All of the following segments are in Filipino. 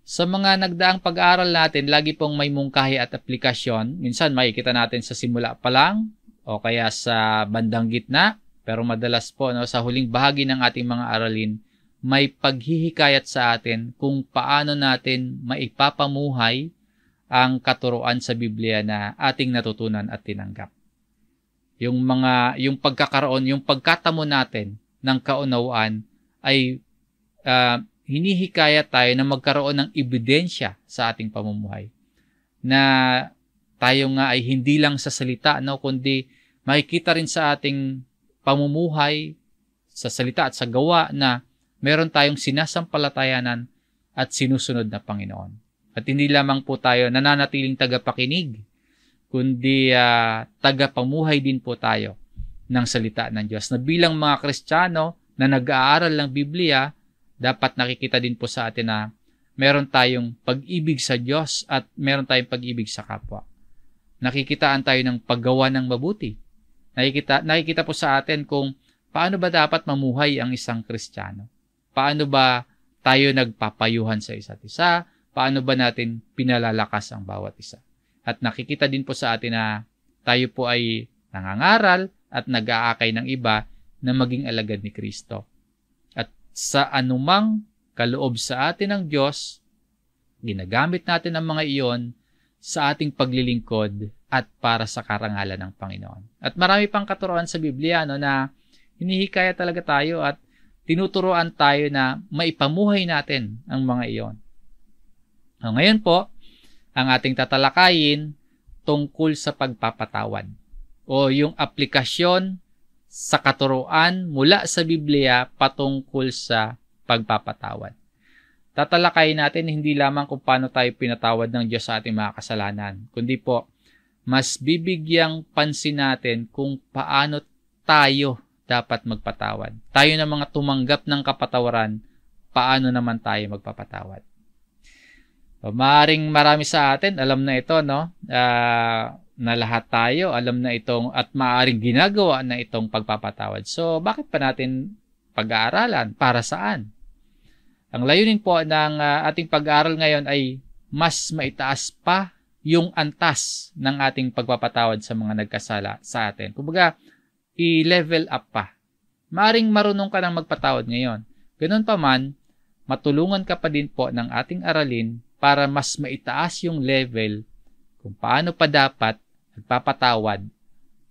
Sa mga nagdaang pag-aaral natin, lagi pong may mungkahi at aplikasyon. Minsan makikita natin sa simula pa lang o kaya sa bandang gitna. Pero madalas po sa huling bahagi ng ating mga aralin, may paghihikayat sa atin kung paano natin maipapamuhay ang katuruan sa Biblia na ating natutunan at tinanggap. Yung pagkakaroon, yung pagkatamo natin ng kaunawaan ay hinihikayat tayo na magkaroon ng ebidensya sa ating pamumuhay. Na tayo nga ay hindi lang sa salita, kundi makikita rin sa ating pamumuhay, sa salita at sa gawa na meron tayong sinasampalatayanan at sinusunod na Panginoon. At hindi lamang po tayo nananatiling tagapakinig, kundi tagapamuhay din po tayo ng salita ng Diyos. Na bilang mga Kristiyano na nag-aaral ng Biblia, dapat nakikita din po sa atin na meron tayong pag-ibig sa Diyos at meron tayong pag-ibig sa kapwa. Nakikitaan tayo ng paggawa ng mabuti. Nakikita po sa atin kung paano ba dapat mamuhay ang isang Kristiyano. Paano ba tayo nagpapayuhan sa isa't isa? Paano ba natin pinalalakas ang bawat isa? At nakikita din po sa atin na tayo po ay nangangaral at nag-aakay ng iba na maging alagad ni Kristo. At sa anumang kaloob sa atin ng Diyos, ginagamit natin ang mga iyon sa ating paglilingkod at para sa karangalan ng Panginoon. At marami pang katuruan sa Biblia na hinihikaya talaga tayo at tinuturuan tayo na maipamuhay natin ang mga iyon. Ngayon po, ang ating tatalakayin tungkol sa pagpapatawad o yung aplikasyon sa katuruan mula sa Biblia patungkol sa pagpapatawad. Tatalakayin natin hindi lamang kung paano tayo pinatawad ng Diyos sa ating mga kasalanan, kundi po, mas bibigyang pansin natin kung paano tayo dapat magpatawad. Tayo na mga tumanggap ng kapatawaran, paano naman tayo magpapatawad. Maaring marami sa atin, alam na ito, na lahat tayo, alam na itong, at maaring ginagawa na itong pagpapatawad. So, bakit pa natin pag-aaralan? Para saan? Ang layunin po ng ating pag-aaral ngayon ay mas maitaas pa yung antas ng ating pagpapatawad sa mga nagkasala sa atin. Kumbaga, i-level up pa. Maaring marunong ka nang magpatawad ngayon. Ganun pa man, matulungan ka pa din po ng ating aralin para mas maitaas yung level kung paano pa dapat nagpapatawad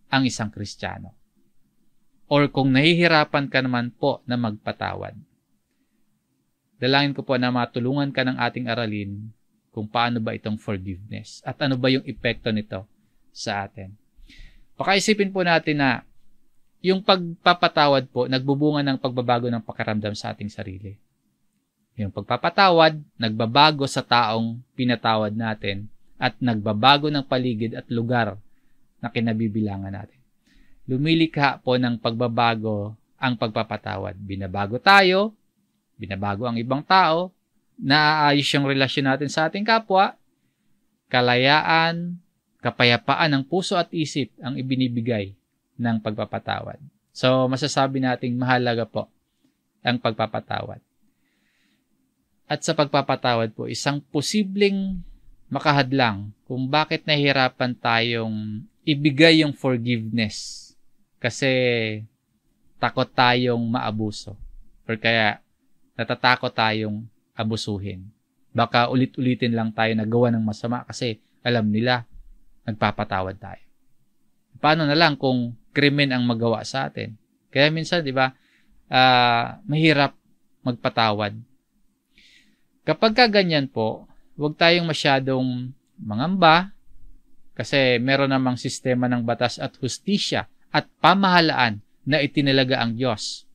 ang isang Kristiyano. Or kung nahihirapan ka naman po na magpatawad. Dalangin ko po na matulungan ka ng ating aralin kung paano ba itong forgiveness at ano ba yung epekto nito sa atin. Pakaisipin po natin na yung pagpapatawad po nagbubunga ng pagbabago ng pakiramdam sa ating sarili. Yung pagpapatawad, nagbabago sa taong pinatawad natin at nagbabago ng paligid at lugar na kinabibilangan natin. Lumilikha po ng pagbabago ang pagpapatawad. Binabago tayo, binabago ang ibang tao, naaayos yung relasyon natin sa ating kapwa, kalayaan, kapayapaan ng puso at isip ang ibinibigay ng pagpapatawad. So, masasabi nating mahalaga po ang pagpapatawad. At sa pagpapatawad po, isang posibleng makahadlang kung bakit nahihirapan tayong ibigay yung forgiveness. Kasi takot tayong maabuso. Or kaya natatakot tayong abusuhin. Baka ulit-ulitin lang tayo nagawa ng masama kasi alam nila nagpapatawad tayo. Paano na lang kung krimen ang magawa sa atin? Kaya minsan, di ba, mahirap magpatawad. Kapag ganyan po, huwag tayong masyadong mangamba kasi meron namang sistema ng batas at hustisya at pamahalaan na itinalaga ang Diyos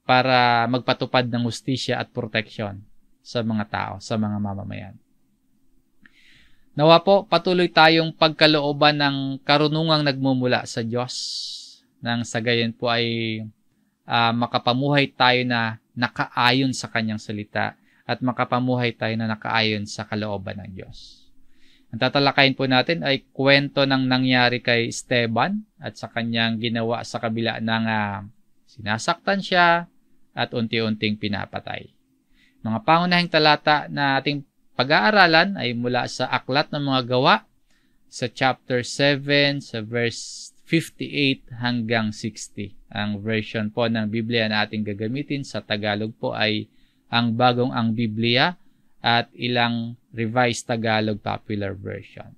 para magpatupad ng hustisya at proteksyon sa mga tao, sa mga mamamayan. Nawa po, patuloy tayong pagkalooban ng karunungang nagmumula sa Diyos nang sa gayon po ay makapamuhay tayo na nakaayon sa Kanyang salita at makapamuhay tayo na nakaayon sa kalooban ng Diyos. Ang tatalakayin po natin ay kwento ng nangyari kay Esteban at sa kanyang ginawa sa kabila ng sinasaktan siya at unti-unting pinapatay. Mga pangunahing talata na ating pag-aaralan ay mula sa Aklat ng Mga Gawa, sa chapter 7, sa verse 58 hanggang 60. Ang version po ng Biblia na ating gagamitin sa Tagalog po ay ang Bagong Ang Biblia at ilang Revised Tagalog Popular Version.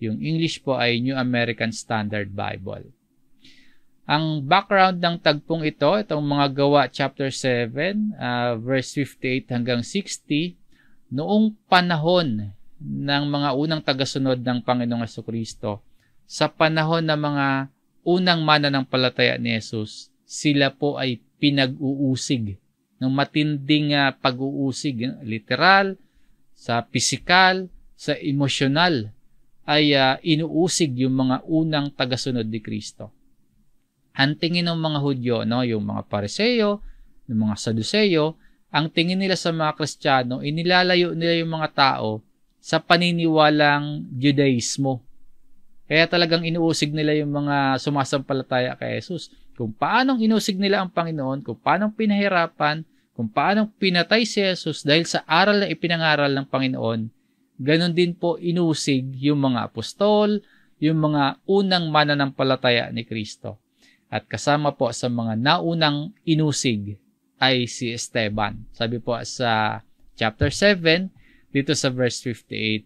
Yung English po ay New American Standard Bible. Ang background ng tagpong ito, itong Mga Gawa chapter 7, verse 58 hanggang 60, noong panahon ng mga unang tagasunod ng Panginoong Jesucristo, sa panahon ng mga unang mananampalataya ni Jesus, sila po ay pinag-uusig ng matinding pag-uusig, literal, sa pisikal, sa emosyonal, ay inuusig yung mga unang tagasunod ni Kristo. Ang tingin ng mga Hudyo, yung mga Pariseo, yung mga Saduceo, ang tingin nila sa mga Kristiyano, inilalayo nila yung mga tao sa paniniwalang Judaismo. Kaya talagang inuusig nila yung mga sumasampalataya kay Jesus. Kung paanong inusig nila ang Panginoon, kung paanong pinahirapan, kung paanong pinatay si Jesus dahil sa aral na ipinangaral ng Panginoon, ganon din po inusig yung mga apostol, yung mga unang mananampalataya ni Kristo. At kasama po sa mga naunang inusig ay si Esteban. Sabi po sa chapter 7, dito sa verse 58,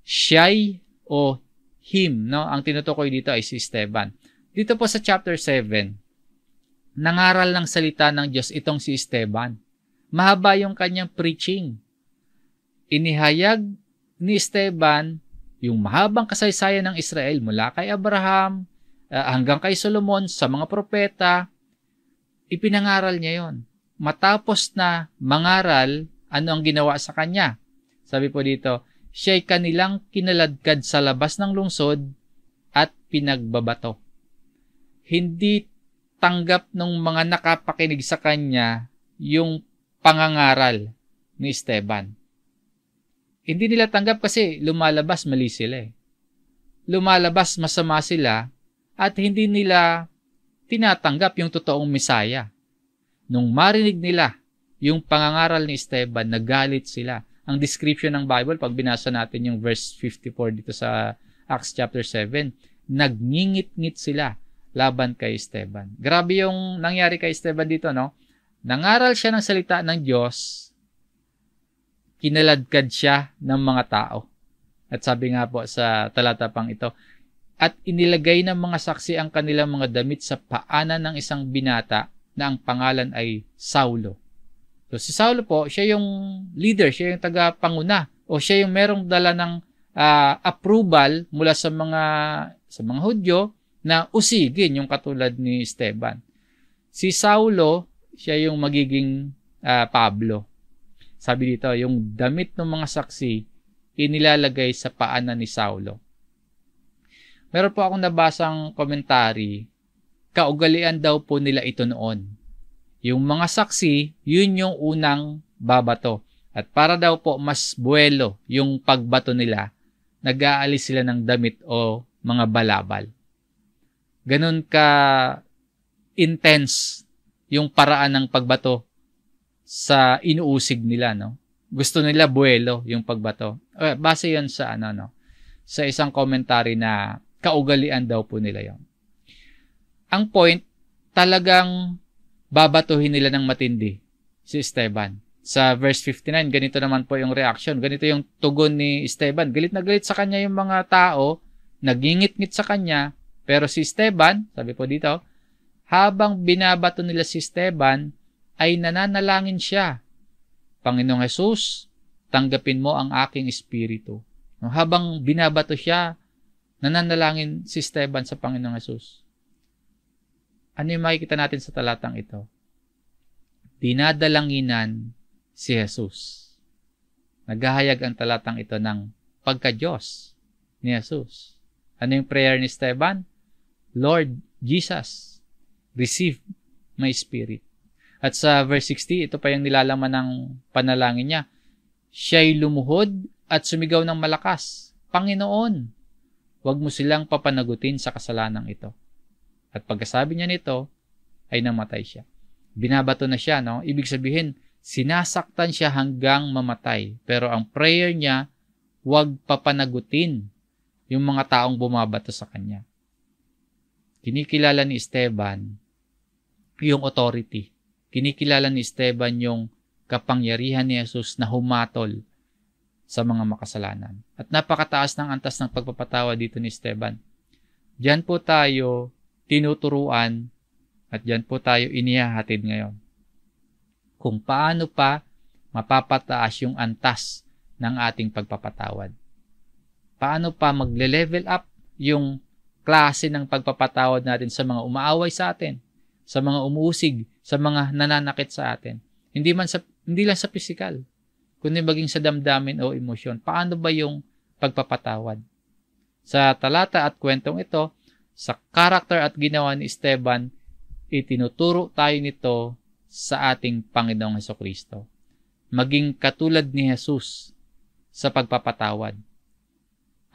siya'y o him, ang tinutukoy dito ay si Esteban. Dito po sa chapter 7, nangaral ng salita ng Diyos itong si Esteban. Mahaba yung kanyang preaching. Inihayag ni Esteban yung mahabang kasaysayan ng Israel mula kay Abraham hanggang kay Solomon sa mga propeta. Ipinangaral niya yon. Matapos na mangaral, ano ang ginawa sa kanya? Sabi po dito, siya'y kanilang kinaladkad sa labas ng lungsod at pinagbabato. Hindi tanggap ng mga nakapakinig sa kanya yung pangangaral ni Esteban. Hindi nila tanggap kasi lumalabas mali sila eh. Lumalabas masama sila at hindi nila tinatanggap yung totoong Mesaya. Nung marinig nila yung pangangaral ni Esteban, nagalit sila. Ang description ng Bible, pag binasa natin yung verse 54 dito sa Acts chapter 7, nagngingit-ngit sila laban kay Esteban. Grabe yung nangyari kay Esteban dito, Nangaral siya ng salita ng Diyos, kinaladkad siya ng mga tao. At sabi nga po sa talata pang ito, at inilagay ng mga saksi ang kanilang mga damit sa paanan ng isang binata na ang pangalan ay Saulo. So si Saulo po, siya yung leader, siya yung tagapanguna, o siya yung merong dala ng approval mula sa mga Hudyo na usigin yung katulad ni Esteban. Si Saulo, siya yung magiging Pablo. Sabi dito, yung damit ng mga saksi, inilalagay sa paanan ni Saulo. Meron po akong nabasang komentary, kaugalian daw po nila ito noon. Yung mga saksi, yun yung unang babato. At para daw po mas buwelo yung pagbato nila, nag-aalis sila ng damit o mga balabal. Ganun ka intense yung paraan ng pagbato sa inuusig nila, Gusto nila buwelo yung pagbato. Base yon sa sa isang commentary na kaugalian daw po nila yon. Ang point, talagang babatuhin nila ng matindi si Esteban. Sa verse 59, ganito naman po yung reaction. Ganito yung tugon ni Esteban. Galit na galit sa kanya yung mga tao, nagingit-ngit sa kanya, pero si Esteban, sabi po dito, habang binabato nila si Esteban, ay nananalangin siya. Panginoong Jesus, tanggapin mo ang aking espiritu. Habang binabato siya, nananalangin si Esteban sa Panginoong Jesus. Ano yung makikita natin sa talatang ito? Dinadalanginan si Jesus. Naghahayag ang talatang ito ng pagka-Diyos ni Jesus. Ano yung prayer ni Esteban? Lord Jesus, receive my spirit. At sa verse 60, ito pa yung nilalaman ng panalangin niya. Siya'y lumuhod at sumigaw ng malakas, Panginoon, huwag mo silang papanagutin sa kasalanang ito. At pagkasabi niya nito, ay namatay siya. Binabato na siya, Ibig sabihin, Sinasaktan siya hanggang mamatay. Pero ang prayer niya, huwag papanagutin yung mga taong bumabato sa kanya. Kinikilala ni Esteban yung authority. Kinikilala ni Esteban yung kapangyarihan ni Jesus na humatol sa mga makasalanan. At napakataas ng antas ng pagpapatawa dito ni Esteban. Diyan po tayo tinuturuan at diyan po tayo inihahatid ngayon. Kung paano pa mapapataas yung antas ng ating pagpapatawad. Paano pa magle-level up yung klase ng pagpapatawad natin sa mga umaaway sa atin, sa mga umuusig, sa mga nananakit sa atin. Hindi lang sa physical, kundi maging sa damdamin o emosyon. Paano ba yung pagpapatawad? Sa talata at kwentong ito, sa karakter at ginawa ni Esteban, itinuturo tayo nito sa ating Panginoong Hesukristo. Maging katulad ni Jesus sa pagpapatawad.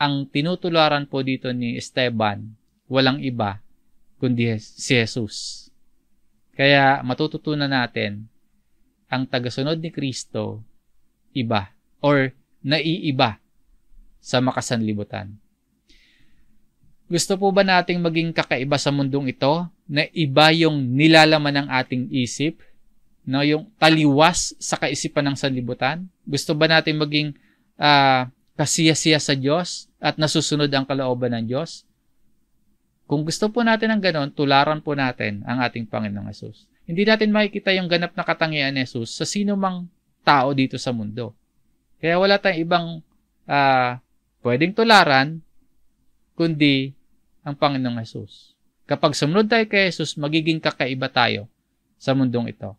Ang tinutularan po dito ni Esteban, walang iba kundi si Jesus. Kaya matututunan natin, ang tagasunod ni Kristo, iba or naiiba sa makasanlibutan. Gusto po ba nating maging kakaiba sa mundong ito, na iba yung nilalaman ng ating isip, no, yung taliwas sa kaisipan ng sanlibutan? Gusto ba natin maging kasiya-siya sa Diyos at nasusunod ang kalooban ng Diyos? Kung gusto po natin ng ganon, tularan po natin ang ating Panginoong Hesus. Hindi natin makikita yung ganap na katangian ni Hesus sa sino mang tao dito sa mundo. Kaya wala tayong ibang pwedeng tularan kundi ang Panginoong Hesus. Kapag sumunod tayo kay Hesus, magiging kakaiba tayo sa mundong ito.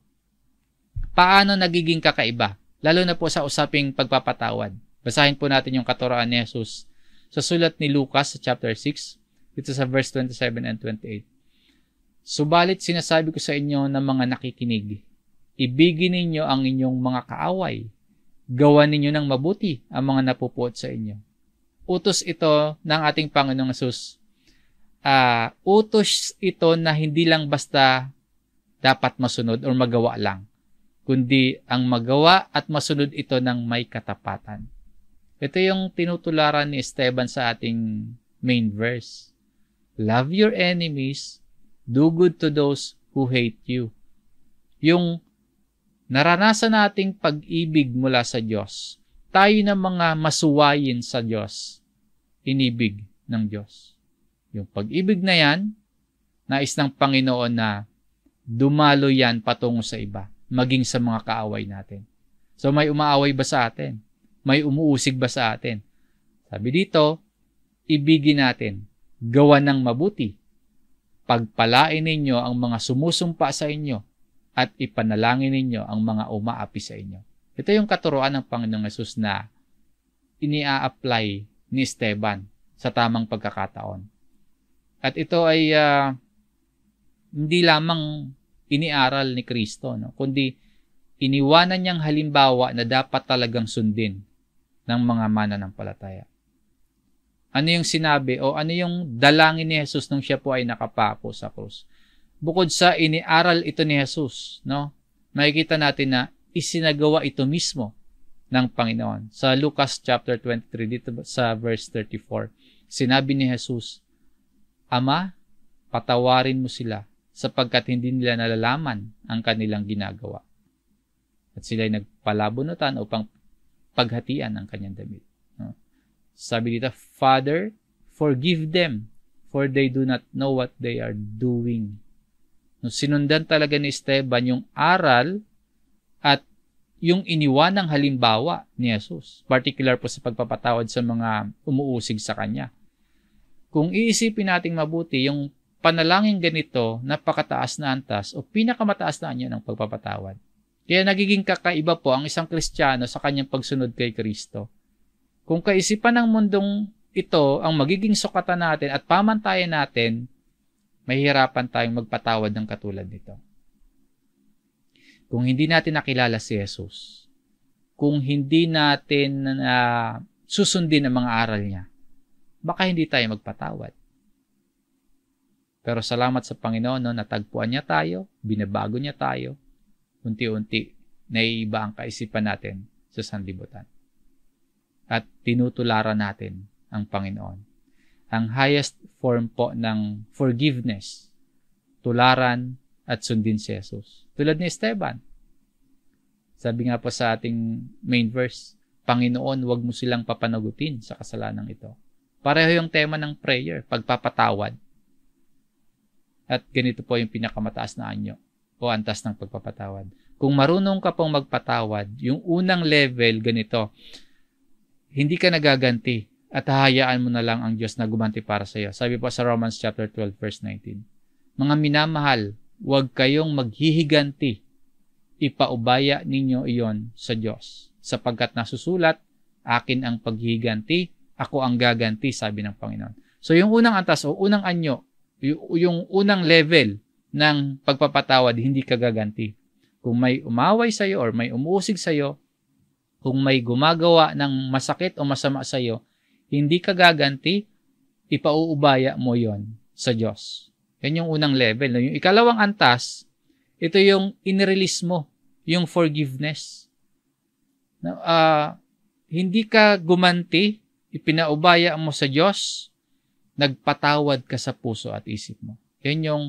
Paano nagiging kakaiba? Lalo na po sa usaping pagpapatawad. Basahin po natin yung katuroan ni Hesus sa sulat ni Lucas sa chapter 6, dito sa verse 27 and 28. Subalit sinasabi ko sa inyo na mga nakikinig, ibigin ninyo ang inyong mga kaaway. Gawan ninyo ng mabuti ang mga napupuot sa inyo. Utos ito ng ating Panginoong Hesus. Utos ito na hindi lang basta dapat masunod o magawa lang, kundi ang magawa at masunod ito ng may katapatan. Ito yung tinutularan ni Esteban sa ating main verse. Love your enemies, do good to those who hate you. Yung naranasan nating pag-ibig mula sa Diyos, tayo na mga masuwayin sa Diyos, inibig ng Diyos. Yung pag-ibig na yan, nais ng Panginoon na dumalo yan patungo sa iba, maging sa mga kaaway natin. So may umaaway ba sa atin? May umuusig ba sa atin? Sabi dito, ibigin natin, gawan ng mabuti, pagpalain ninyo ang mga sumusumpa sa inyo, at ipanalangin ninyo ang mga umaapi sa inyo. Ito yung katuroan ng Panginoong Hesus na inia-apply ni Esteban sa tamang pagkakataon. At ito ay hindi lamang iniaral ni Kristo, no? Kundi iniwanan niyang halimbawa na dapat talagang sundin ng mga mananampalataya. Ano yung sinabi o ano yung dalangin ni Jesus nung siya po ay nakapako sa krus? Bukod sa iniaral ito ni Jesus, no? Makikita natin na isinagawa ito mismo ng Panginoon. Sa Lucas chapter 23, dito sa verse 34, sinabi ni Jesus, Ama, patawarin mo sila sapagkat hindi nila nalalaman ang kanilang ginagawa. At sila'y nagpalabunutan upang paghatian ang kanyang damit. No? Sabi dito, Father, forgive them, for they do not know what they are doing. No, sinundan talaga ni Esteban yung aral at yung iniwanang halimbawa ni Jesus, particular po sa pagpapatawad sa mga umuusig sa kanya. Kung iisipin nating mabuti, yung panalangin ganito, napakataas na antas o pinakamataas na anyo ng pagpapatawad. Kaya nagiging kakaiba po ang isang Kristiyano sa kanyang pagsunod kay Kristo. Kung kaisipan ng mundong ito ang magiging sukatan natin at pamantayan natin, mahihirapan tayong magpatawad ng katulad nito. Kung hindi natin nakilala si Jesus, kung hindi natin susundin ang mga aral niya, baka hindi tayo magpatawad. Pero salamat sa Panginoon, no, natagpuan niya tayo, binabago niya tayo, unti-unti naiiba ang kaisipan natin sa sanlibutan. At tinutularan natin ang Panginoon. Ang highest form po ng forgiveness, tularan at sundin si Jesus. Tulad ni Esteban. Sabi nga po sa ating main verse, Panginoon, huwag mo silang papanagutin sa kasalanang ito. Pareho yung tema ng prayer, pagpapatawad. At ganito po yung pinakamataas na anyo o antas ng pagpapatawad. Kung marunong ka pong magpatawad, yung unang level ganito, hindi ka nagaganti at hahayaan mo na lang ang Diyos na gumanti para sa iyo. Sabi po sa Romans chapter 12 verse 19. Mga minamahal, huwag kayong maghihiganti. Ipaubaya ninyo iyon sa Diyos. Sapagkat nasusulat, akin ang paghihiganti, ako ang gaganti, sabi ng Panginoon. So yung unang antas o unang anyo, yung unang level ng pagpapatawad, hindi ka gaganti. Kung may umaway sa iyo or may umuusig sa iyo, kung may gumagawa ng masakit o masama sa iyo, hindi ka gaganti, ipauubaya mo yon sa Diyos. Yan yung unang level. Yung ikalawang antas, ito yung inrelease mo, yung forgiveness. Hindi ka gumanti, ipinaubaya mo sa Diyos, nagpatawad ka sa puso at isip mo. Yan yung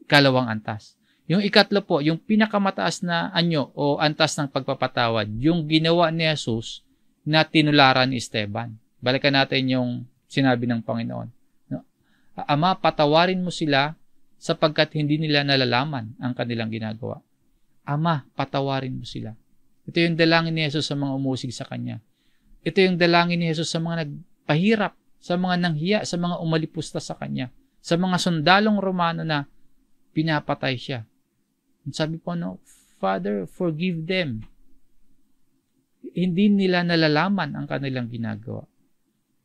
ikalawang antas. Yung ikatlo po, yung pinakamataas na anyo o antas ng pagpapatawad, yung ginawa ni Jesus na tinularan ni Esteban. Balikan natin yung sinabi ng Panginoon. Ama, patawarin mo sila sapagkat hindi nila nalalaman ang kanilang ginagawa. Ama, patawarin mo sila. Ito yung dalangin ni Jesus sa mga umusig sa Kanya. Ito yung dalangin ni Jesus sa mga nagpahirap, sa mga nanghiya, sa mga umalipusta sa Kanya, sa mga sundalong Romano na pinapatay siya. Sabi po, no, Father, forgive them. Hindi nila nalalaman ang kanilang ginagawa.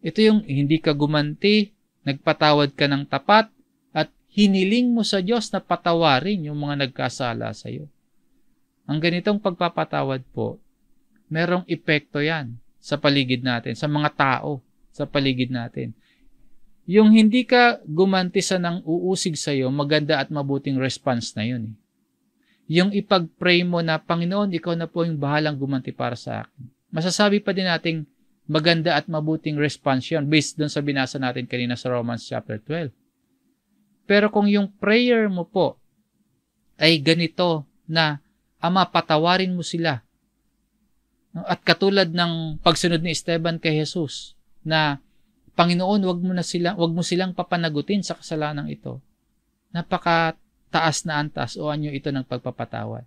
Ito yung hindi ka gumanti, nagpatawad ka ng tapat, at hiniling mo sa Diyos na patawarin yung mga nagkasala sa iyo. Ang ganitong pagpapatawad po, merong epekto yan sa paligid natin, sa mga tao, sa paligid natin. Yung hindi ka gumanti sa nang uusig sa iyo, maganda at mabuting response na yun. Yung ipag-pray mo na, Panginoon, ikaw na po yung bahalang gumanti para sa akin. Masasabi pa din nating maganda at mabuting response yun based doon sa binasa natin kanina sa Romans chapter 12. Pero kung yung prayer mo po ay ganito na, Ama, patawarin mo sila. At katulad ng pagsunod ni Esteban kay Jesus na, Panginoon, wag mo silang papanagutin sa kasalanang ito. Napakataas na antas o anyo ito ng pagpapatawad.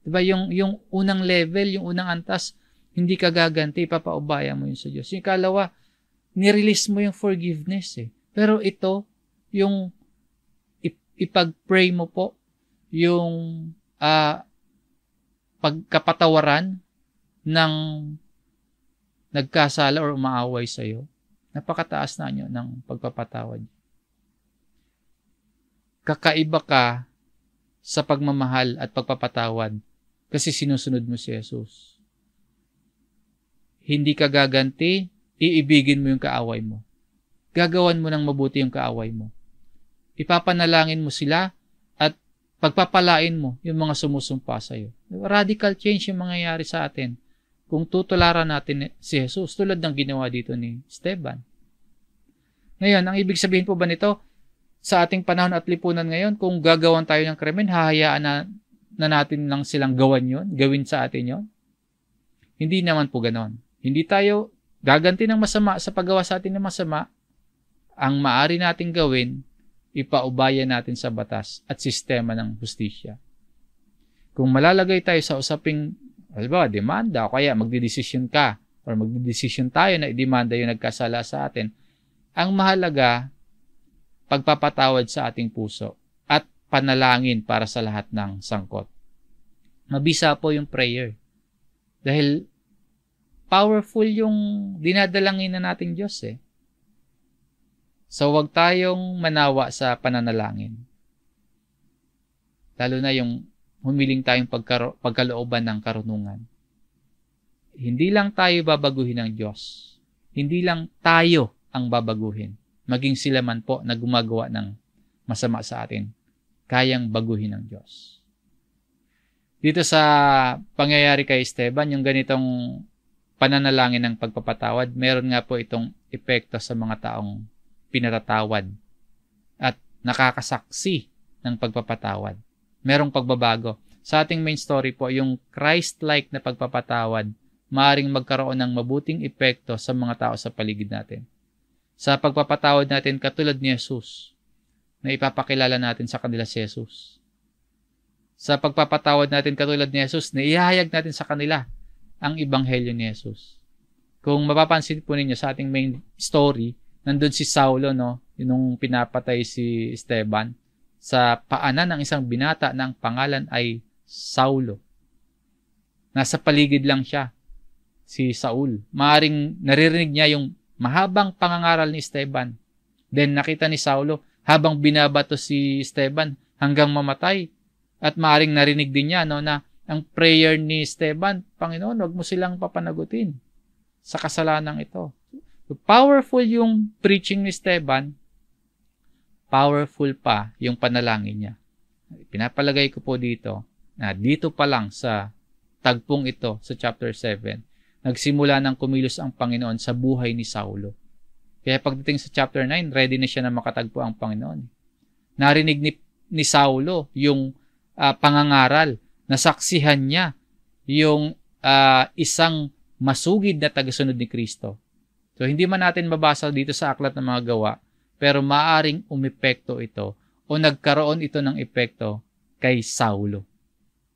Diba yung unang level, yung unang antas, hindi ka gaganti, papaubaya mo yun sa Diyos. Yung ikalawa, nirelease mo yung forgiveness eh. Pero ito, yung ipag-pray mo po, yung pagkapatawaran ng nagkasala or umaaway sa iyo, napakataas na nyo ng pagpapatawad. Kakaiba ka sa pagmamahal at pagpapatawad kasi sinusunod mo si Jesus. Hindi ka gaganti, iibigin mo yung kaaway mo. Gagawan mo ng mabuti yung kaaway mo. Ipapanalangin mo sila at pagpapalain mo yung mga sumusumpa sa iyo. Radical change yung mangyayari sa atin kung tutularan natin si Jesus tulad ng ginawa dito ni Esteban. Ngayon, ang ibig sabihin po ba nito, sa ating panahon at lipunan ngayon, kung gagawan tayo ng krimen, hahayaan na natin lang silang gawin sa atin yon? Hindi naman po ganon. Hindi tayo gaganti ng masama sa paggawa sa atin ng masama. Ang maaari nating gawin, ipaubaya natin sa batas at sistema ng hustisya. Kung malalagay tayo sa usaping, halimbawa, demanda, o kaya magdidesisyon ka, or magdidesisyon tayo na idemanda yung nagkasala sa atin, ang mahalaga, pagpapatawad sa ating puso at panalangin para sa lahat ng sangkot. Mabisa po yung prayer. Dahil powerful yung dinadalangin na nating Diyos eh. So, huwag tayong manawa sa pananalangin. Lalo na yung humiling tayong pagkalooban ng karunungan. Hindi lang tayo babaguhin ng Diyos. Hindi lang tayo ang babaguhin. Maging sila man po na gumagawa ng masama sa atin. Kayang baguhin ng Diyos. dito sa pangyayari kay Esteban, yung ganitong pananalangin ng pagpapatawad, meron nga po itong epekto sa mga taong pinatatawad at nakakasaksi ng pagpapatawad. Merong pagbabago. Sa ating main story po, yung Christ-like na pagpapatawad, maaaring magkaroon ng mabuting epekto sa mga tao sa paligid natin. Sa pagpapatawad natin, katulad ni Jesus, na ipapakilala natin sa kanila si Jesus. Sa pagpapatawad natin, katulad ni Jesus, na ihahayag natin sa kanila ang Ebanghelyo ni Jesus. Kung mapapansin po ninyo sa ating main story, nandun si Saulo, no? Yung pinapatay si Esteban, sa paanan ng isang binata na ang pangalan ay Saulo. Nasa paligid lang siya, si Saul. Maaring naririnig niya yung mahabang pangangaral ni Esteban. Then nakita ni Saulo, habang binabato si Esteban hanggang mamatay. At maaring narinig din niya, no, na ang prayer ni Esteban, Panginoon, wag mo silang papanagutin sa kasalanang ito. So, powerful yung preaching ni Esteban, powerful pa yung panalangin niya. Pinapalagay ko po dito, na dito pa lang sa tagpong ito, sa chapter 7, nagsimula ng kumilos ang Panginoon sa buhay ni Saulo. Kaya pagdating sa chapter 9, ready na siya na makatagpo ang Panginoon. Narinig ni Saulo yung pangangaral, nasaksihan niya yung isang masugid na tagasunod ni Kristo. So, hindi man natin mabasa dito sa aklat ng mga gawa, pero maaring umepekto ito o nagkaroon ito ng epekto kay Saulo.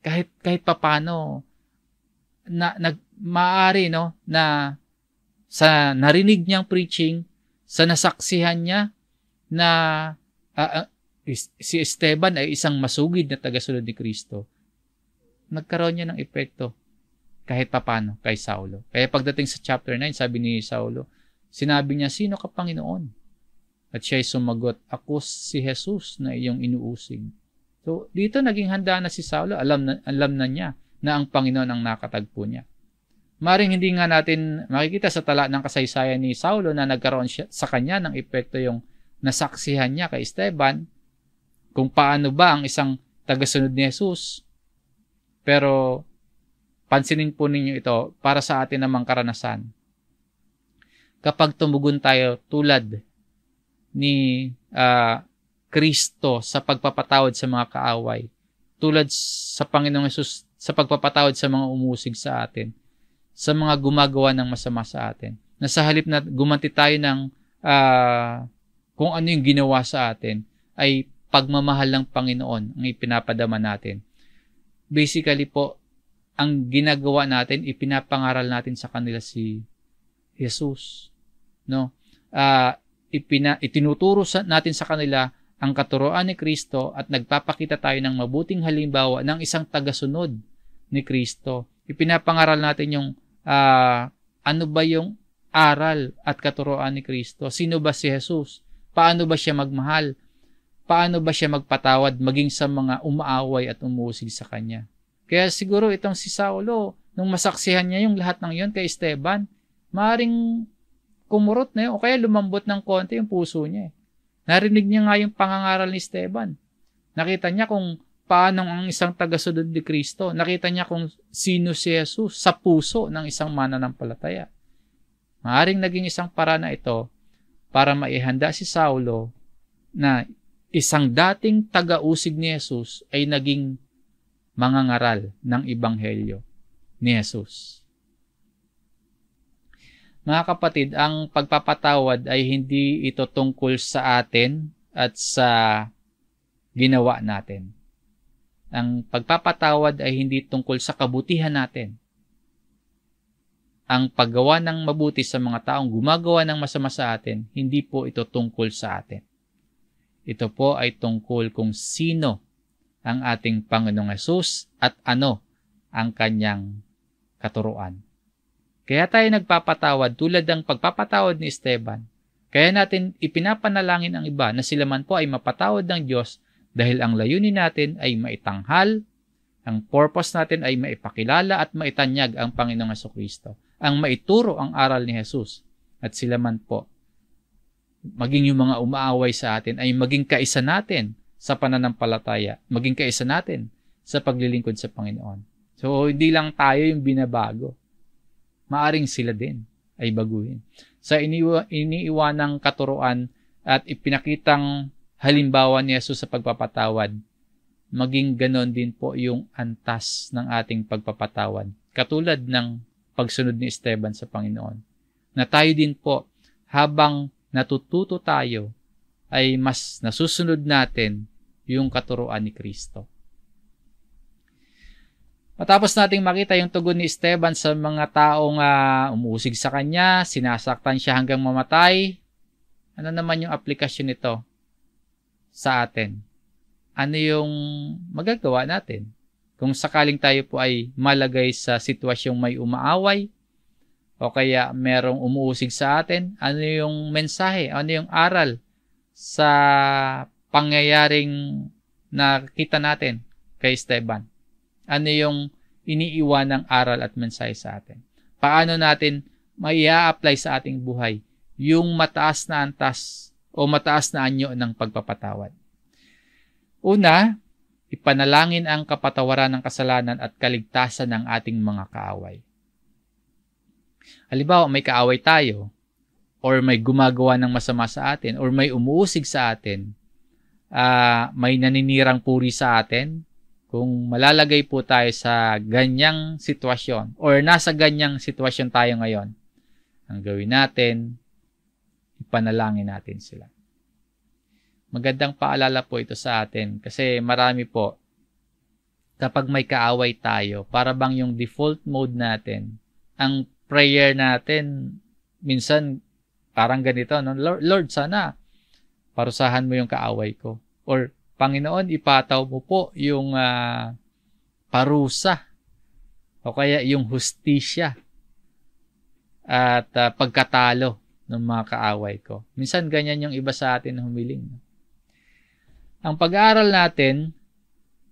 Kahit papano, maaari, no, na sa narinig niyang preaching, sa nasaksihan niya na si Esteban ay isang masugid na tagasunod ni Kristo, nagkaroon niya ng epekto kahit papano kay Saulo. Kaya pagdating sa chapter 9, sabi ni Saulo, sinabi niya, sino ka, Panginoon? At siya'y sumagot, ako si Jesus na iyong inuusig. So, dito naging handa na si Saulo. Alam na niya na ang Panginoon ang nakatagpo niya. Maring hindi nga natin makikita sa tala ng kasaysayan ni Saulo na nagkaroon sa kanya ng epekto yung nasaksihan niya kay Esteban, kung paano ba ang isang tagasunod ni Jesus. Pero, pansinin po ninyo ito para sa atin namang karanasan. Kapag tumugon tayo tulad ni Kristo sa pagpapatawad sa mga kaaway, tulad sa Panginoong Hesus sa pagpapatawad sa mga umusig sa atin, sa mga gumagawa ng masama sa atin, na sa halip na gumanti tayo ng kung ano yung ginawa sa atin, ay pagmamahal ng Panginoon ang ipinapadama natin. Basically po, ang ginagawa natin, ipinapangaral natin sa kanila si Jesus. No? Itinuturo natin sa kanila ang katuroan ni Kristo at nagpapakita tayo ng mabuting halimbawa ng isang tagasunod ni Kristo. Ipinapangaral natin yung ano ba yung aral at katuroan ni Kristo. Sino ba si Jesus? Paano ba siya magmahal? Paano ba siya magpatawad maging sa mga umaaway at umuusig sa kanya? Kaya siguro itong si Saulo, nung masaksihan niya yung lahat ng yon kay Esteban, maaaring kumurot na yun o kaya lumambot ng konti yung puso niya. Narinig niya nga yung pangangaral ni Esteban. Nakita niya kung paano ang isang tagasunod ni Kristo. Nakita niya kung sino si Jesus sa puso ng isang mananampalataya. Maaaring naging isang paraan na ito para maihanda si Saulo na isang dating taga-usig ni Jesus ay naging mangangaral ng Ebanghelyo ni Jesus. Mga kapatid, ang pagpapatawad ay hindi ito tungkol sa atin at sa ginawa natin. Ang pagpapatawad ay hindi tungkol sa kabutihan natin. Ang paggawa ng mabuti sa mga taong gumagawa ng masama sa atin, hindi po ito tungkol sa atin. Ito po ay tungkol kung sino ang ating Panginoong Hesus at ano ang kanyang katuruan. Kaya tayo nagpapatawad tulad ng pagpapatawad ni Esteban. Kaya natin ipinapanalangin ang iba na sila man po ay mapatawad ng Diyos dahil ang layunin natin ay maitanghal, ang purpose natin ay maipakilala at maitanyag ang Panginoong Hesukristo. Ang maituro ang aral ni Jesus. At sila man po, maging yung mga umaaway sa atin ay maging kaisa natin sa pananampalataya, maging kaisa natin sa paglilingkod sa Panginoon. So, hindi lang tayo yung binabago. Maaring sila din ay baguhin. Sa iniiwanang katuruan at ipinakitang halimbawa ni Jesus sa pagpapatawad, maging ganon din po yung antas ng ating pagpapatawad. Katulad ng pagsunod ni Esteban sa Panginoon. Na tayo din po, habang natututo tayo, ay mas nasusunod natin yung katuruan ni Kristo. Matapos nating makita yung tugon ni Esteban sa mga taong umuusig sa kanya, sinasaktan siya hanggang mamatay, ano naman yung aplikasyon nito sa atin? Ano yung magagawa natin? Kung sakaling tayo po ay malagay sa sitwasyong may umaaway, o kaya merong umuusig sa atin, ano yung mensahe, ano yung aral sa pangyayaring nakita natin kay Esteban? Ano yung iniiwanang aral at mensahe sa atin? Paano natin mai-apply sa ating buhay yung mataas na antas o mataas na anyo ng pagpapatawad? Una, ipanalangin ang kapatawaran ng kasalanan at kaligtasan ng ating mga kaaway. Halimbawa, may kaaway tayo, or may gumagawa ng masama sa atin, or may umuusig sa atin, may naninirang puri sa atin. Kung malalagay po tayo sa ganyang sitwasyon, or nasa ganyang sitwasyon tayo ngayon, ang gawin natin, ipanalangin natin sila. Magandang paalala po ito sa atin, kasi marami po, kapag may kaaway tayo, para bang yung default mode natin, ang prayer natin, minsan parang ganito, no? Lord, sana parusahan mo yung kaaway ko. Or, Panginoon, ipataw mo po yung parusa o kaya yung hustisya at pagkatalo ng mga kaaway ko. Minsan ganyan yung iba sa atin na humiling. Ang pag-aaral natin,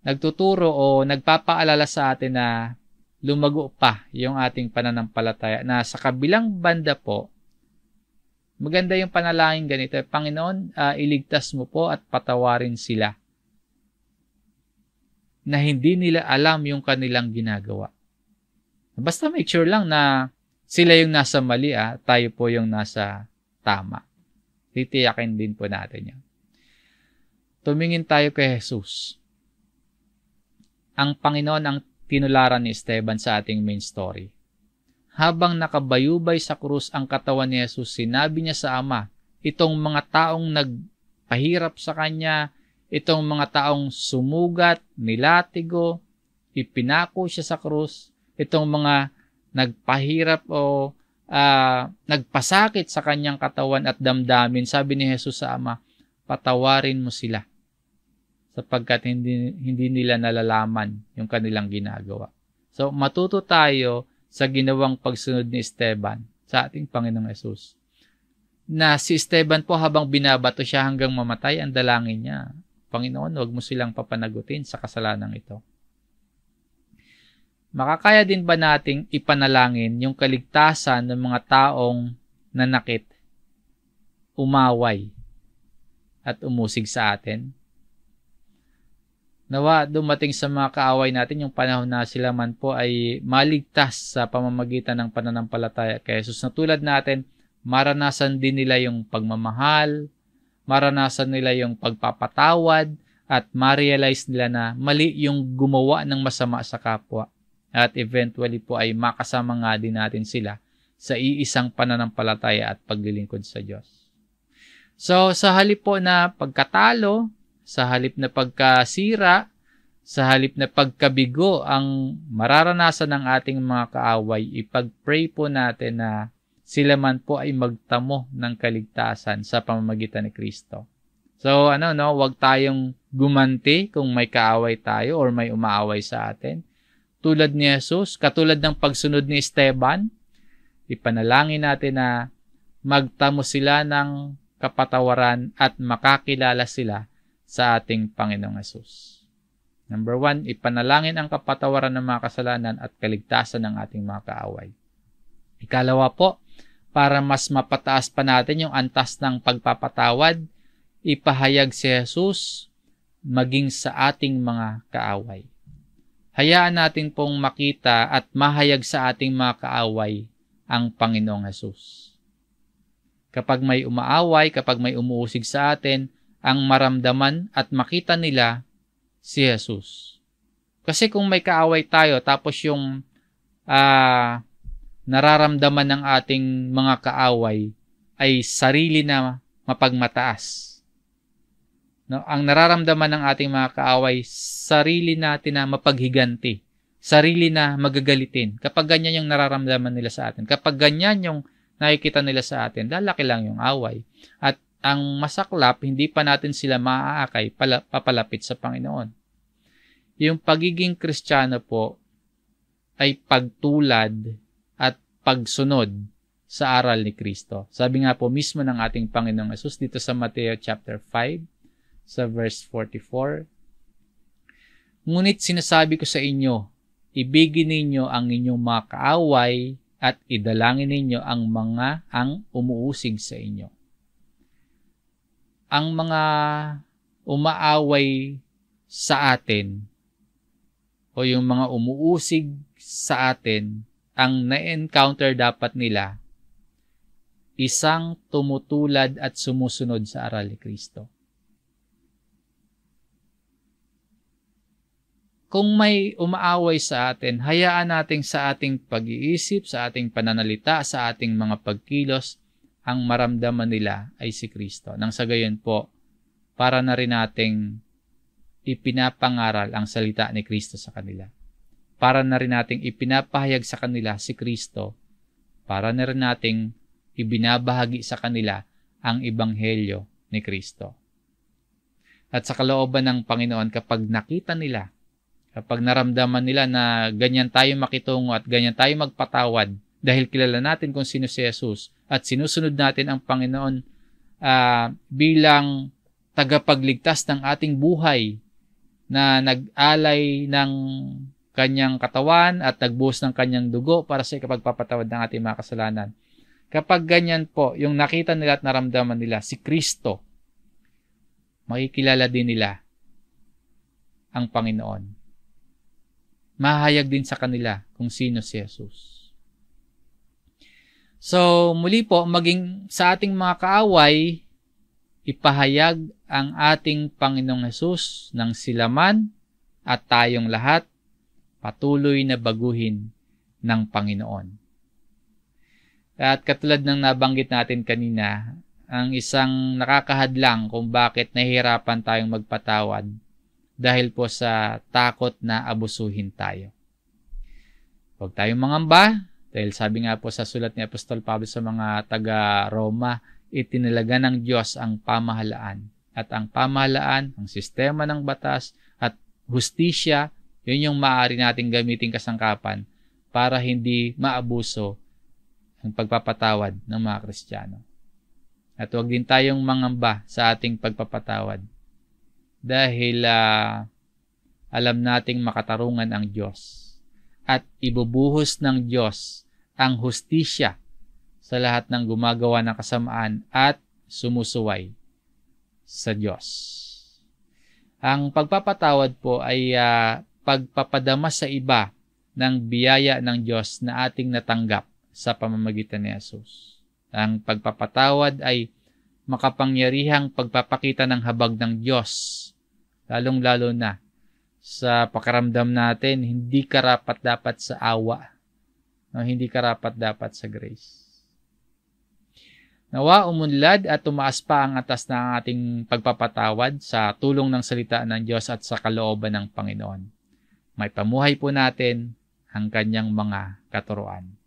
nagtuturo o nagpapaalala sa atin na lumago pa yung ating pananampalataya na sa kabilang banda po, maganda yung panalangin ganito, Panginoon, iligtas mo po at patawarin sila na hindi nila alam yung kanilang ginagawa. Basta make sure lang na sila yung nasa mali, tayo po yung nasa tama. Titiyakin din po natin yan. Tumingin tayo kay Jesus. Ang Panginoon ang tinularan ni Esteban sa ating main story. Habang nakabayubay sa krus ang katawan ni Jesus, sinabi niya sa Ama, itong mga taong nagpahirap sa Kanya, itong mga taong sumugat, nilatigo, ipinako siya sa krus, itong mga nagpahirap o nagpasakit sa Kanyang katawan at damdamin, sabi ni Jesus sa Ama, patawarin mo sila sapagkat hindi nila nalalaman yung kanilang ginagawa. So, matuto tayo sa ginawang pagsunod ni Esteban sa ating Panginoong Yesus. Na si Esteban po habang binabato siya hanggang mamatay, ang dalangin niya, Panginoon, huwag mo silang papanagutin sa kasalanang ito. Makakaya din ba nating ipanalangin yung kaligtasan ng mga taong nanakit, umaway, at umusig sa atin? Nawa dumating sa mga kaaway natin yung panahon na sila man po ay maligtas sa pamamagitan ng pananampalataya kay Jesus. Na tulad natin, maranasan din nila yung pagmamahal, maranasan nila yung pagpapatawad, at ma-realize nila na mali yung gumawa ng masama sa kapwa. At eventually po ay makasama nga din natin sila sa iisang pananampalataya at paglilingkod sa Diyos. So, sa halip po na pagkatalo, sa halip na pagkasira, sa halip na pagkabigo ang mararanasan ng ating mga kaaway, ipag-pray po natin na sila man po ay magtamo ng kaligtasan sa pamamagitan ni Kristo. So, wag tayong gumanti kung may kaaway tayo or may umaaway sa atin. Tulad ni Jesus, katulad ng pagsunod ni Esteban, ipanalangin natin na magtamo sila ng kapatawaran at makakilala sila sa ating Panginoong Yesus. Number 1, ipanalangin ang kapatawaran ng mga kasalanan at kaligtasan ng ating mga kaaway. Ikalawa po, para mas mapataas pa natin yung antas ng pagpapatawad, ipahayag si Jesus maging sa ating mga kaaway. hayaan natin pong makita at mahayag sa ating mga kaaway ang Panginoong Hesus. Kapag may umaaway, kapag may umuusig sa atin, ang maramdaman at makita nila si Hesus. Kasi kung may kaaway tayo, tapos yung nararamdaman ng ating mga kaaway ay sarili na mapagmataas. No? Ang nararamdaman ng ating mga kaaway, sarili natin na mapaghiganti. Sarili na magagalitin. Kapag ganyan yung nararamdaman nila sa atin, kapag ganyan yung nakikita nila sa atin, lalaki lang yung away. At ang masaklap, hindi pa natin sila maaakay, papalapit sa Panginoon. Yung pagiging Kristiyano po ay pagtulad at pagsunod sa aral ni Kristo. Sabi nga po mismo ng ating Panginoong Hesus dito sa Mateo chapter 5, sa verse 44, "Ngunit sinasabi ko sa inyo, ibigin ninyo ang inyong mga kaaway at idalangin ninyo ang umuusig sa inyo." Ang mga umaaway sa atin o yung mga umuusig sa atin, ang na-encounter dapat nila isang tumutulad at sumusunod sa aral ni Kristo. Kung may umaaway sa atin, hayaan natin sa ating pag-iisip, sa ating pananalita, sa ating mga pagkilos, ang maramdaman nila ay si Kristo. Nang sa gayon po, para na rin nating ipinapangaral ang salita ni Kristo sa kanila. Para na rin nating ipinapahayag sa kanila si Kristo. Para na rin nating ibinabahagi sa kanila ang ebanghelyo ni Kristo. At sa kalooban ng Panginoon, kapag nakita nila, kapag naramdaman nila na ganyan tayo makitungo at ganyan tayo magpatawad dahil kilala natin kung sino si Jesus at sinusunod natin ang Panginoon bilang tagapagligtas ng ating buhay na nag-alay ng kanyang katawan at nagbuhos ng kanyang dugo para sa ikapagpapatawad ng ating mga kasalanan. Kapag ganyan po, yung nakita nila at naramdaman nila si Kristo, makikilala din nila ang Panginoon. Mahayag din sa kanila kung sino si Jesus. So, muli po, maging sa ating mga kaaway, ipahayag ang ating Panginoong Hesus ng silaman at tayong lahat patuloy na baguhin ng Panginoon. At katulad ng nabanggit natin kanina, ang isang nakakahadlang kung bakit nahihirapan tayong magpatawad dahil po sa takot na abusuhin tayo. Huwag tayong mangamba, dahil sabi nga po sa sulat ni Apostol Pablo sa mga taga-Roma, itinalaga ng Diyos ang pamahalaan. At ang pamahalaan, ang sistema ng batas at hustisya, yun yung maaari nating gamitin kasangkapan para hindi maabuso ang pagpapatawad ng mga Kristiyano. At huwag din tayong mangamba sa ating pagpapatawad dahil alam nating makatarungan ang Diyos at ibubuhos ng Diyos ang hustisya sa lahat ng gumagawa ng kasamaan at sumusuway sa Diyos. Ang pagpapatawad po ay pagpapadama sa iba ng biyaya ng Diyos na ating natanggap sa pamamagitan ni Jesus. Ang pagpapatawad ay makapangyarihang pagpapakita ng habag ng Diyos, lalong-lalo na sa pakiramdam natin, hindi karapat-dapat sa awa, hindi karapat-dapat sa grace. Nawa umunlad at tumaas pa ang atas ng ating pagpapatawad sa tulong ng salita ng Diyos at sa kalooban ng Panginoon. May pamuhay po natin ang kanyang mga katuruan.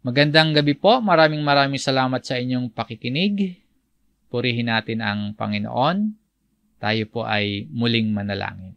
Magandang gabi po. Maraming salamat sa inyong pakikinig. Purihin natin ang Panginoon. Tayo po ay muling manalangin.